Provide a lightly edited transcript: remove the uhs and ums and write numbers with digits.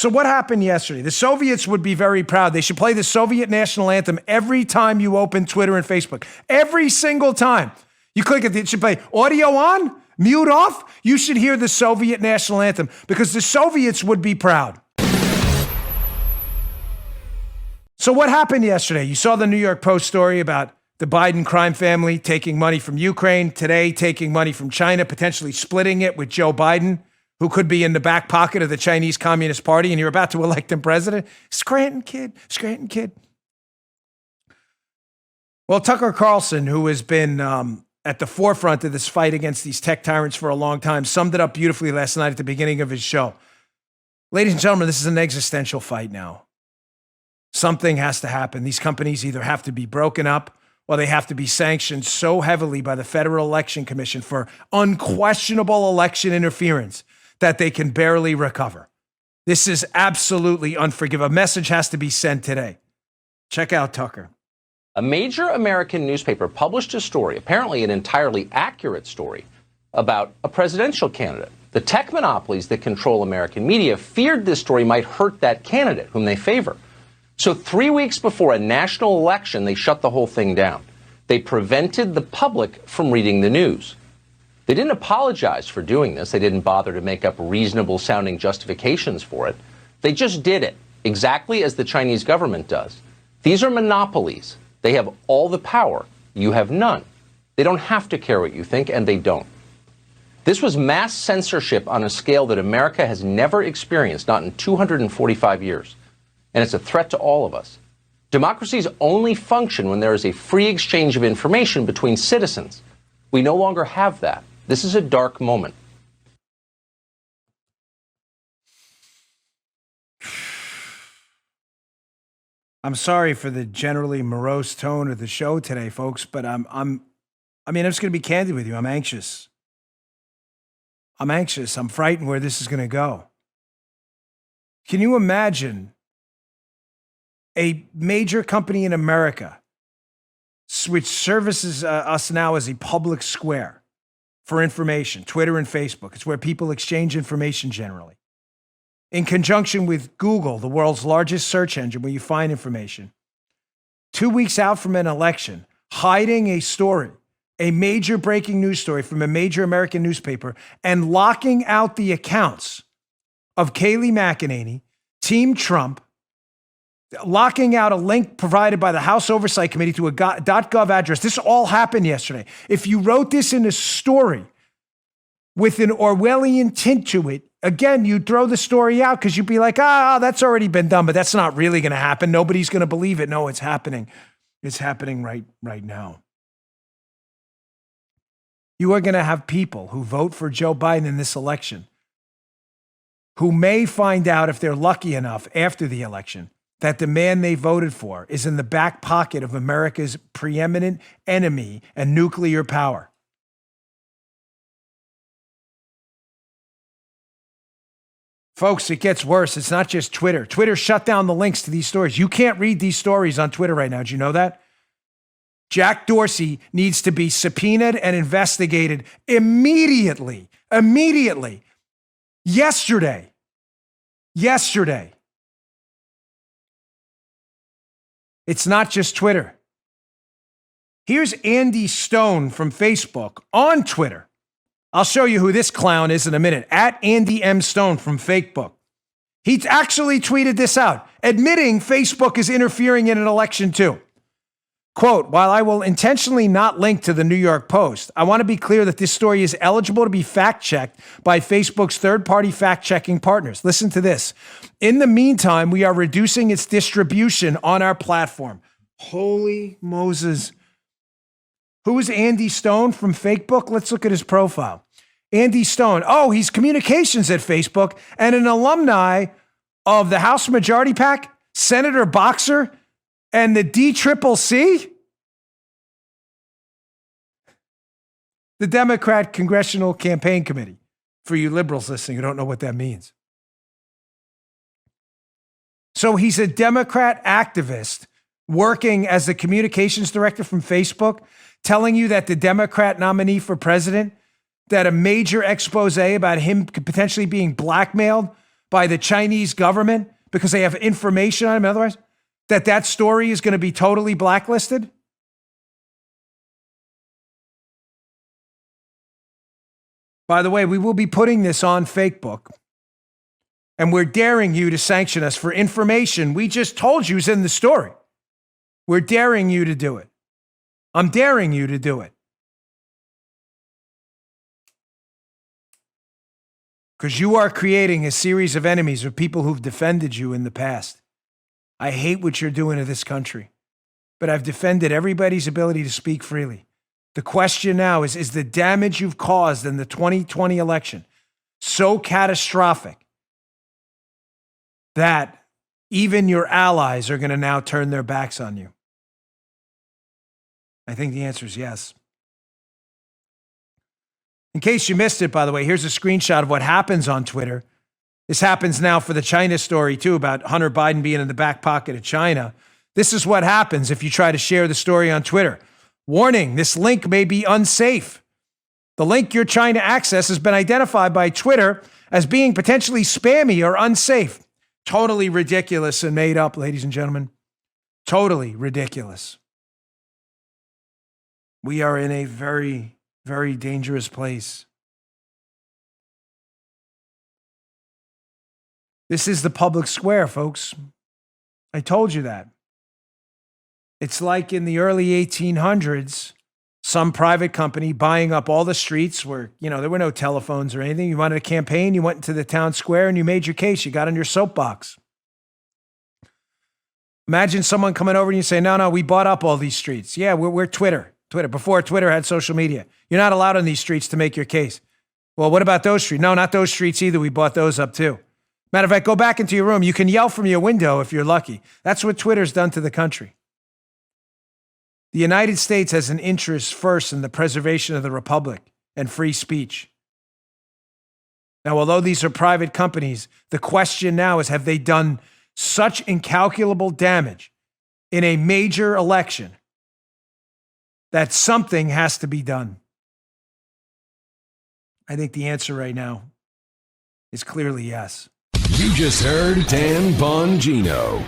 So what happened yesterday? The Soviets would be very proud. They should play the Soviet national anthem every time you open Twitter and Facebook. Every single time. You click it, it should play audio on, mute off. You should hear the Soviet national anthem because the Soviets would be proud. So what happened yesterday? You saw the New York Post story about the Biden crime family taking money from Ukraine, today taking money from China, potentially splitting it with Joe Biden, who could be in the back pocket of the Chinese Communist Party, and you're about to elect him president. Scranton kid. Well, Tucker Carlson, who has been at the forefront of this fight against these tech tyrants for a long time, summed it up beautifully last night at the beginning of his show. Ladies and gentlemen, this is an existential fight now. Something has to happen. These companies either have to be broken up or they have to be sanctioned so heavily by the Federal Election Commission for unquestionable election interference that they can barely recover. This is absolutely unforgivable. A message has to be sent today. Check out Tucker. A major American newspaper published a story, apparently an entirely accurate story, about a presidential candidate. The tech monopolies that control American media feared this story might hurt that candidate, whom they favor. So 3 weeks before a national election, they shut the whole thing down. They prevented the public from reading the news. They didn't apologize for doing this. They didn't bother to make up reasonable-sounding justifications for it. They just did it, exactly as the Chinese government does. These are monopolies. They have all the power. You have none. They don't have to care what you think, and they don't. This was mass censorship on a scale that America has never experienced, not in 245 years. And it's a threat to all of us. Democracies only function when there is a free exchange of information between citizens. We no longer have that. This is a dark moment. I'm sorry for the generally morose tone of the show today, folks, but I'm just going to be candid with you. I'm anxious. I'm frightened where this is going to go. Can you imagine a major company in America, which services us now as a public square for information, Twitter and Facebook? It's where people exchange information generally. In conjunction with Google, the world's largest search engine where you find information. 2 weeks out from an election, hiding a story, a major breaking news story from a major American newspaper, and locking out the accounts of Kayleigh McEnany, Team Trump, locking out a link provided by the House Oversight Committee to a .gov address. This all happened yesterday. If you wrote this in a story with an Orwellian tint to it, again, you'd throw the story out because you'd be like, that's already been done, but that's not really going to happen. Nobody's going to believe it. No, it's happening. It's happening right now. You are going to have people who vote for Joe Biden in this election who may find out, if they're lucky enough after the election, that the man they voted for is in the back pocket of America's preeminent enemy and nuclear power. Folks, it gets worse. It's not just Twitter. Twitter shut down the links to these stories. You can't read these stories on Twitter right now. Did you know that? Jack Dorsey needs to be subpoenaed and investigated immediately. Yesterday. It's not just Twitter. Here's Andy Stone from Facebook on Twitter. I'll show you who this clown is in a minute. At Andy M. Stone from Facebook. He actually tweeted this out, admitting Facebook is interfering in an election too. Quote, while I will intentionally not link to the New York Post, I want to be clear that this story is eligible to be fact-checked by Facebook's third-party fact-checking partners. Listen to this. In the meantime, we are reducing its distribution on our platform. Holy Moses. Who is Andy Stone from Facebook? Let's look at his profile. Andy Stone. Oh, he's communications at Facebook and an alumni of the House Majority PAC, Senator Boxer, and the DCCC, the Democrat Congressional Campaign Committee, for you liberals listening who don't know what that means. So he's a Democrat activist working as the communications director from Facebook, telling you that the Democrat nominee for president, that a major expose about him potentially being blackmailed by the Chinese government because they have information on him otherwise, that story is going to be totally blacklisted? By the way, we will be putting this on Fakebook, and we're daring you to sanction us for information we just told you is in the story. We're daring you to do it. I'm daring you to do it. Because you are creating a series of enemies of people who've defended you in the past. I hate what you're doing to this country, but I've defended everybody's ability to speak freely. The question now is the damage you've caused in the 2020 election so catastrophic that even your allies are going to now turn their backs on you? I think the answer is yes. In case you missed it, by the way, here's a screenshot of what happens on Twitter. This happens now for the China story, too, about Hunter Biden being in the back pocket of China. This is what happens if you try to share the story on Twitter. Warning, this link may be unsafe. The link you're trying to access has been identified by Twitter as being potentially spammy or unsafe. Totally ridiculous and made up, ladies and gentlemen. Totally ridiculous. We are in a very, very dangerous place. This is the public square, folks. I told you that. It's like in the early 1800s, some private company buying up all the streets where, there were no telephones or anything. You wanted a campaign, you went into the town square and you made your case. You got on your soapbox. Imagine someone coming over and you say, no, we bought up all these streets. Yeah, we're Twitter. Before Twitter had social media. You're not allowed on these streets to make your case. Well, what about those streets? No, not those streets either. We bought those up too. Matter of fact, go back into your room. You can yell from your window if you're lucky. That's what Twitter's done to the country. The United States has an interest first in the preservation of the republic and free speech. Now, although these are private companies, the question now is, have they done such incalculable damage in a major election that something has to be done? I think the answer right now is clearly yes. You just heard Dan Bongino.